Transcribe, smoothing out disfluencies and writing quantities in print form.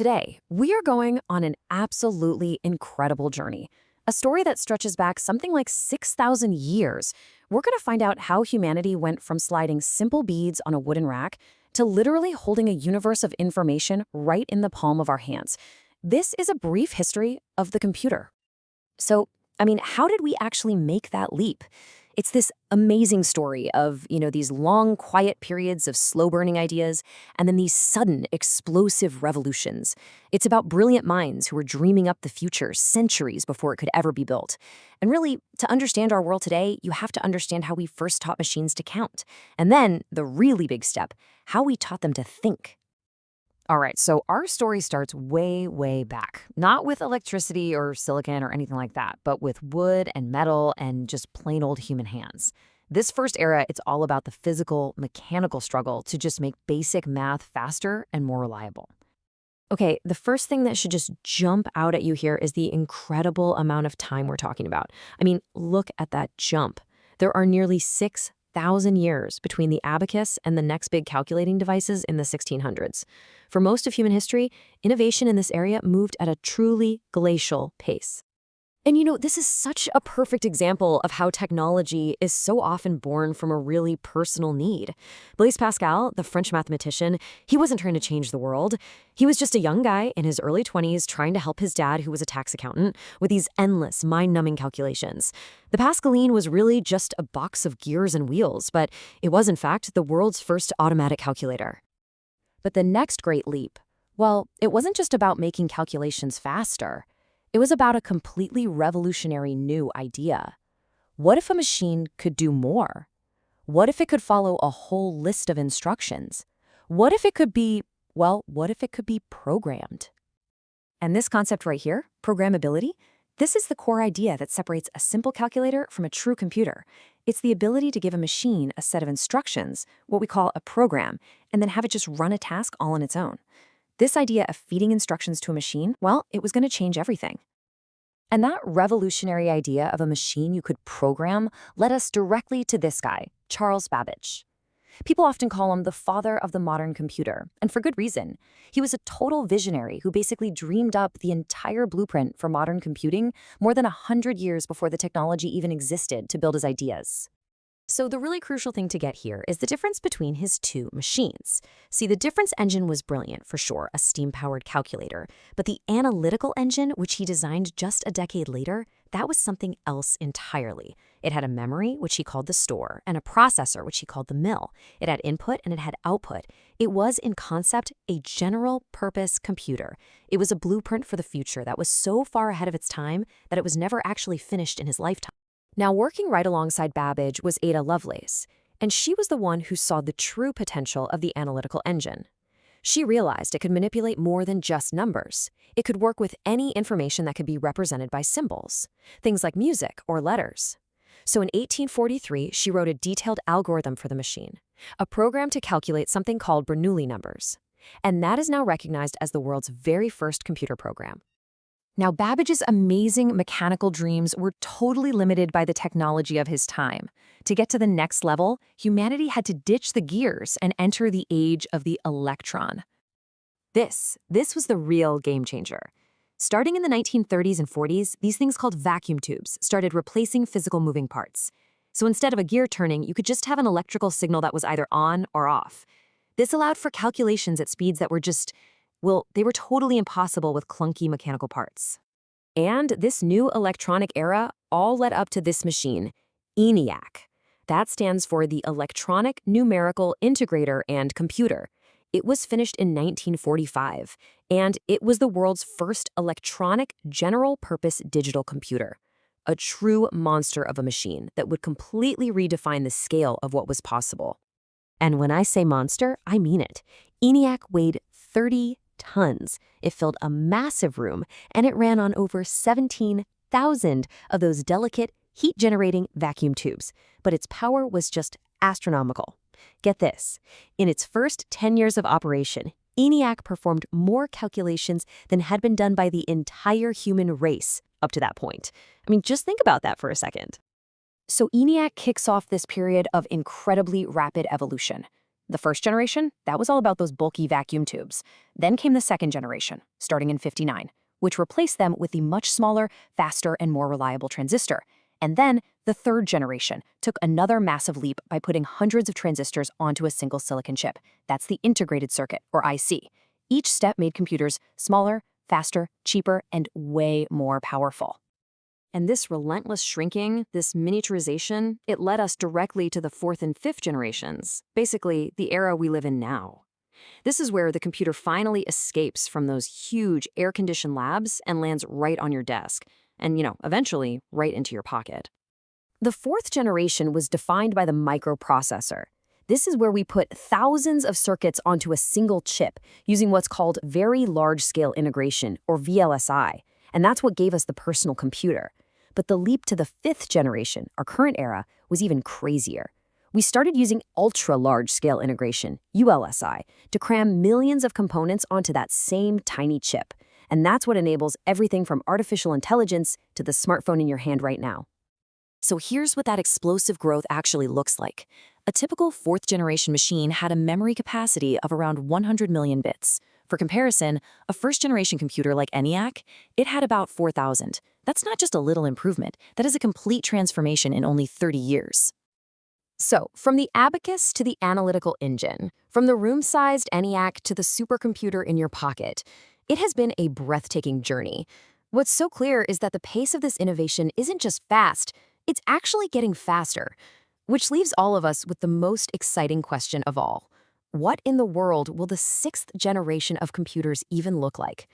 Today, we are going on an absolutely incredible journey, a story that stretches back something like 6,000 years. We're going to find out how humanity went from sliding simple beads on a wooden rack to literally holding a universe of information right in the palm of our hands. This is a brief history of the computer. So, how did we actually make that leap? It's this amazing story of, these long, quiet periods of slow-burning ideas and then these sudden, explosive revolutions. It's about brilliant minds who were dreaming up the future centuries before it could ever be built. And really, to understand our world today, you have to understand how we first taught machines to count. And then, the really big step, how we taught them to think. All right, so our story starts way, way back. Not with electricity or silicon or anything like that, but with wood and metal and just plain old human hands. This first era, it's all about the physical, mechanical struggle to just make basic math faster and more reliable. Okay, the first thing that should just jump out at you here is the incredible amount of time we're talking about. Look at that jump. There are nearly 6,000 years between the Abacus and the next big calculating devices in the 1600s. For most of human history, innovation in this area moved at a truly glacial pace. And this is such a perfect example of how technology is so often born from a really personal need. Blaise Pascal, the French mathematician, he wasn't trying to change the world. He was just a young guy in his early 20s trying to help his dad, who was a tax accountant, with these endless, mind-numbing calculations. The Pascaline was really just a box of gears and wheels, but it was, in fact, the world's first automatic calculator. But the next great leap, well, it wasn't just about making calculations faster. It was about a completely revolutionary new idea. What if a machine could do more? What if it could follow a whole list of instructions? What if it could be programmed? And this concept right here, programmability, this is the core idea that separates a simple calculator from a true computer. It's the ability to give a machine a set of instructions, what we call a program, and then have it just run a task all on its own. This idea of feeding instructions to a machine, well, it was going to change everything. And that revolutionary idea of a machine you could program led us directly to this guy, Charles Babbage. People often call him the father of the modern computer, and for good reason. He was a total visionary who basically dreamed up the entire blueprint for modern computing more than 100 years before the technology even existed to build his ideas. So the really crucial thing to get here is the difference between his two machines. See, the difference engine was brilliant, for sure, a steam-powered calculator. But the analytical engine, which he designed just a decade later, that was something else entirely. It had a memory, which he called the store, and a processor, which he called the mill. It had input and it had output. It was, in concept, a general-purpose computer. It was a blueprint for the future that was so far ahead of its time that it was never actually finished in his lifetime. Now, working right alongside Babbage was Ada Lovelace, and she was the one who saw the true potential of the analytical engine. She realized it could manipulate more than just numbers. It could work with any information that could be represented by symbols, things like music or letters. So in 1843, she wrote a detailed algorithm for the machine, a program to calculate something called Bernoulli numbers. And that is now recognized as the world's very first computer program. Now, Babbage's amazing mechanical dreams were totally limited by the technology of his time. To get to the next level, humanity had to ditch the gears and enter the age of the electron. This was the real game changer. Starting in the 1930s and 40s, these things called vacuum tubes started replacing physical moving parts. So instead of a gear turning, you could just have an electrical signal that was either on or off. This allowed for calculations at speeds that were they were totally impossible with clunky mechanical parts. And this new electronic era all led up to this machine, ENIAC. That stands for the Electronic Numerical Integrator and Computer. It was finished in 1945, and it was the world's first electronic general-purpose digital computer, a true monster of a machine that would completely redefine the scale of what was possible. And when I say monster, I mean it. ENIAC weighed 30 tons. It filled a massive room, and it ran on over 17,000 of those delicate, heat-generating vacuum tubes. But its power was just astronomical. Get this. In its first 10 years of operation, ENIAC performed more calculations than had been done by the entire human race up to that point. Just think about that for a second. So ENIAC kicks off this period of incredibly rapid evolution. The first generation, that was all about those bulky vacuum tubes. Then came the second generation, starting in '59, which replaced them with the much smaller, faster, and more reliable transistor. And then the third generation took another massive leap by putting hundreds of transistors onto a single silicon chip. That's the integrated circuit, or IC. Each step made computers smaller, faster, cheaper, and way more powerful. And this relentless shrinking, this miniaturization, it led us directly to the fourth and fifth generations, basically the era we live in now. This is where the computer finally escapes from those huge air-conditioned labs and lands right on your desk, and, eventually right into your pocket. The fourth generation was defined by the microprocessor. This is where we put thousands of circuits onto a single chip using what's called very large-scale integration, or VLSI, and that's what gave us the personal computer. But the leap to the fifth generation, our current era, was even crazier. We started using ultra-large-scale integration, ULSI, to cram millions of components onto that same tiny chip. And that's what enables everything from artificial intelligence to the smartphone in your hand right now. So here's what that explosive growth actually looks like. A typical fourth-generation machine had a memory capacity of around 100 million bits. For comparison, a first-generation computer like ENIAC, it had about 4,000. That's not just a little improvement. That is a complete transformation in only 30 years. So, from the Abacus to the Analytical Engine, from the room-sized ENIAC to the supercomputer in your pocket, it has been a breathtaking journey. What's so clear is that the pace of this innovation isn't just fast, it's actually getting faster. Which leaves all of us with the most exciting question of all. What in the world will the sixth generation of computers even look like?